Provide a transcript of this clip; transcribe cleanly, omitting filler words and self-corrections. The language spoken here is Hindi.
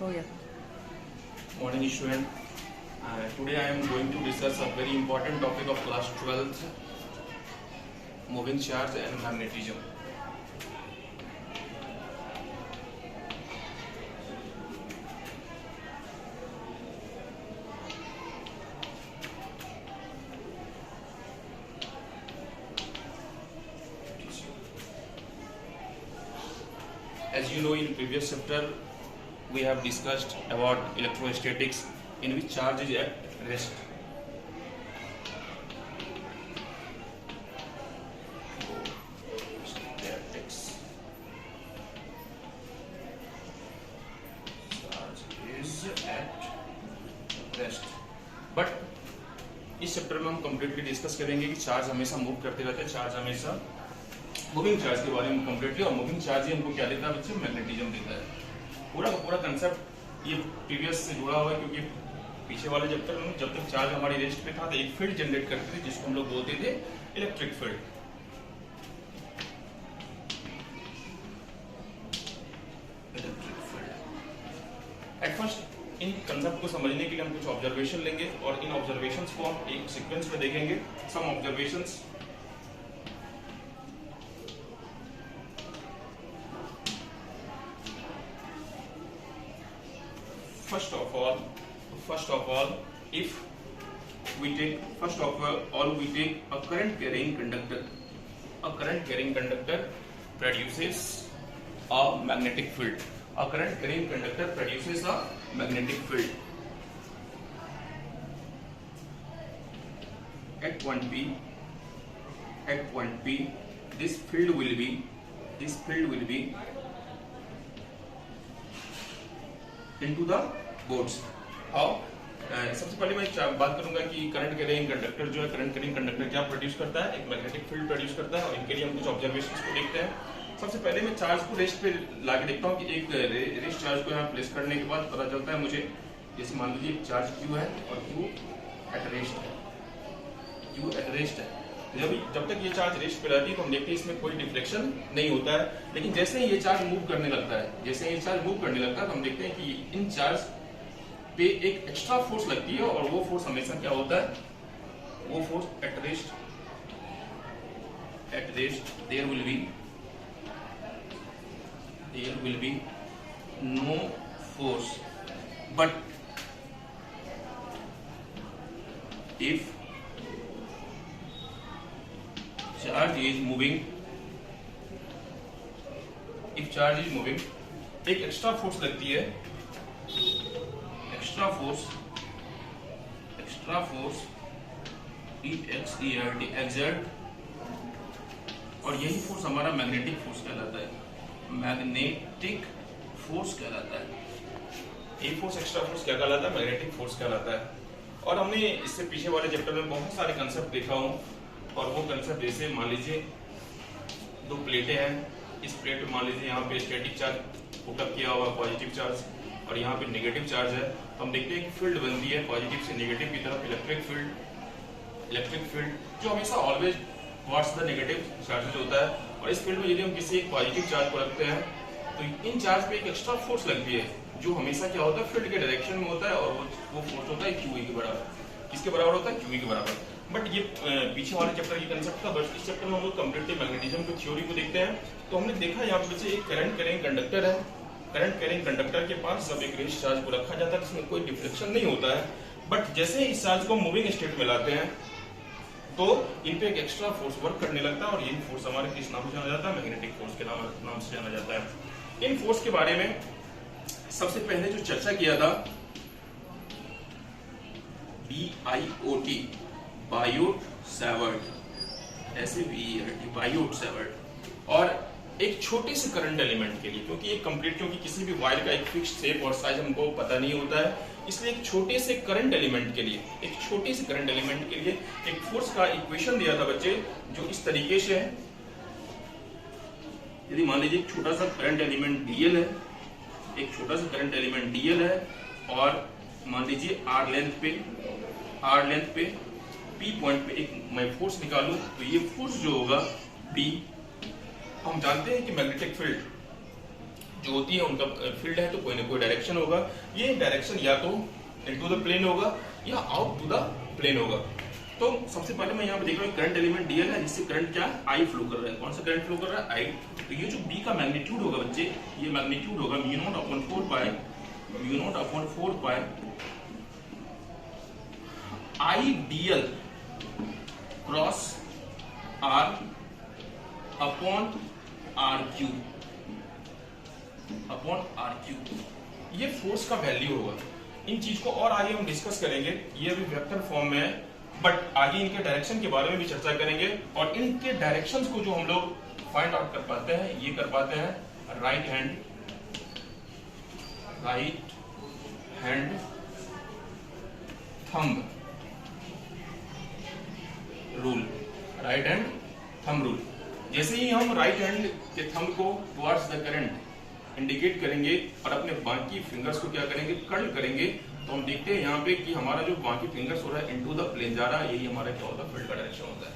हो गया। Morning student. Today I am going to discuss a very important topic of class 12th, moving charge and magnetism. As you know, in previous chapter we have discussed about electrostatics, in which charge is at rest. Statics. Charge is at rest. But इस चैप्टर में हम कंप्लीटली डिस्कस करेंगे कि चार्ज हमेशा मूव करते रहते हैं, चार्ज हमेशा मूविंग चार्ज के बारे में कंप्लीटली, और मूविंग चार्ज ही हमको क्या देता है बच्चे, मैग्नेटिज्म देता है। पूरा का पूरा कंसेप्ट ये प्रीवियस से जुड़ा हुआ है, क्योंकि पीछे वाले चैप्टर में जब तक चार्ज हमारी रेस्ट पे था तो एक फील्ड जनरेट करते थे जिसको हम लोग बोलते थे electric field. At first in concept को समझने के लिए हम कुछ ऑब्जर्वेशन लेंगे और इन ऑब्जर्वेशंस को हम एक सीक्वेंस में देखेंगे। सम observations. First of all, if we take we take a current carrying conductor. A current carrying conductor produces a magnetic field. A current carrying conductor produces a magnetic field. At point P, this field will be into the boards. How? सबसे पहले मैं बात करूंगा कि करंट कैरिंग कंडक्टर जो है, करंट कैरिंग कंडक्टर क्या प्रोड्यूस करता है, एक मैग्नेटिक फील्ड प्रोड्यूस करता है, और इनके लिए हम कुछ ऑब्जर्वेशंस को देखते हैं। सबसे पहले मैं चार्ज को रेस्ट पे लाके देखता हूँ कि एक रेस्ट चार्ज को यहाँ प्लेस करने के बाद पता चलता है मुझे, जैसे मान लीजिए चार्ज Q है और Q एट रेस्ट है। जब तक ये चार्ज रेस्ट पे रहती है तो हम देखते हैं इसमें कोई डिफ्लेक्शन नहीं होता है, लेकिन जैसे ही ये चार्ज मूव करने लगता है तो हम देखते हैं कि इन चार्ज पे एक एक्स्ट्रा फोर्स लगती है, और वो फोर्स हमेशा क्या होता है, वो force at rest there will be no force, but if charge is moving, एक एक्स्ट्रा फोर्स लगती है, एक्स्ट्रा फोर्स exert, और यही फोर्स हमारा मैग्नेटिक फोर्स कहलाता है। ये फोर्स एक्स्ट्रा फोर्स क्या कहलाता है, मैग्नेटिक फोर्स कहलाता है। और हमने इससे पीछे वाले चैप्टर में बहुत सारे कंसेप्ट देखा हूँ, और वो कंसेप्ट जैसे मान लीजिए दो प्लेटें हैं, इस प्लेट में मान लीजिए यहाँ पे स्टैटिक चार्ज पुटअप किया हुआ पॉजिटिव चार्ज, और यहाँ पे नेगेटिव चार्ज है, तो हम देखते हैं कि फील्ड बनती है पॉजिटिव से नेगेटिव की तरफ, इलेक्ट्रिक फील्ड जो हमेशा always towards the negative charges होता है। और इस फील्ड में यदि हम किसी एक पॉजिटिव चार्ज को रखते हैं तो इन चार्ज पे एक एक्स्ट्रा फोर्स लगती है, जो हमेशा क्या होता है, फील्ड के डायरेक्शन में होता है, और वो फोर्स होता है QE के बराबर। किसके बराबर होता है, QE के बराबर। बट ये पीछे वाले चैप्टर की कंसेप्ट था, बट इस चैप्टर में हम लोग कंप्लीटली मैग्नेटिज्म की थ्योरी को देखते हैं। तो हमने देखा यहाँ पे एक करंट कैरिंग कंडक्टर है, करंट कैरिंग कंडक्टर के पास जब एक रेस्ट चार्ज को रखा जाता है तो इसमें कोई डिफ्लेक्शन नहीं होता है, बट जैसे ही इस चार्ज को मूविंग स्टेट में लाते हैं तो इन पे एक एक्स्ट्रा फोर्स वर्क करने लगता है, और यही फोर्स हमारे किस नाम से जाना जाता है, मैग्नेटिक फोर्स के नाम से जाना जाता है। इन फोर्स के बारे में सबसे पहले जो चर्चा किया था BIOT, बायोट सैवर्ट, और एक छोटे से करंट एलिमेंट के लिए, क्योंकि किसी भी वायर का एक फिक्स शेप और साइज हमको पता नहीं होता है, इसलिए एक छोटे से करंट एलिमेंट के लिए एक फोर्स का इक्वेशन दिया था बच्चे, जो इस तरीके से है। यदि मान लीजिए एक छोटा सा करंट एलिमेंट DL है, और मान लीजिए R लेंथ पे P पॉइंट पे एक मैं फोर्स निकालूं, तो ये फोर्स जो होगा P, हम जानते हैं कि मैग्नेटिक फील्ड जो होती है उनका फील्ड है तो कोई ना कोई डायरेक्शन होगा। ये डायरेक्शन या तो इनटू द प्लेन होगा या आउट टू द प्लेन होगा। तो सबसे पहले मैं यहाँ पे देख रहा हूँ करंट एलिमेंट डीएल है जिससे करंट क्या आई फ्लो कर रहा है। कौन सा करंट फ्लो कर रहा है? आई। तो ये जो बी का मैग्नीट्यूड होगा बच्चे, ये मैग्नीट्यूड होगा mu naught upon 4 pi I dl cross r upon r cube ये फोर्स का वैल्यू होगा। इन चीज को और आगे हम डिस्कस करेंगे, ये अभी वेक्टर फॉर्म में है, बट आगे इनके डायरेक्शन के बारे में भी चर्चा करेंगे। और इनके डायरेक्शंस को जो हम लोग फाइंड आउट कर पाते हैं, ये कर पाते हैं राइट हैंड थंब रूल। जैसे ही हम राइट हैंड के थंब को टुवर्ड्स द करंट इंडिकेट करेंगे और अपने बाकी फिंगर्स को क्या करेंगे? कर्ल करेंगे, तो हम देखते हैं यहाँ पे कि हमारा जो बाकी फिंगर्स हो रहा है इनटू द प्लेन जा रहा है। यही हमारा क्या होता है? फील्ड का डायरेक्शन होता है।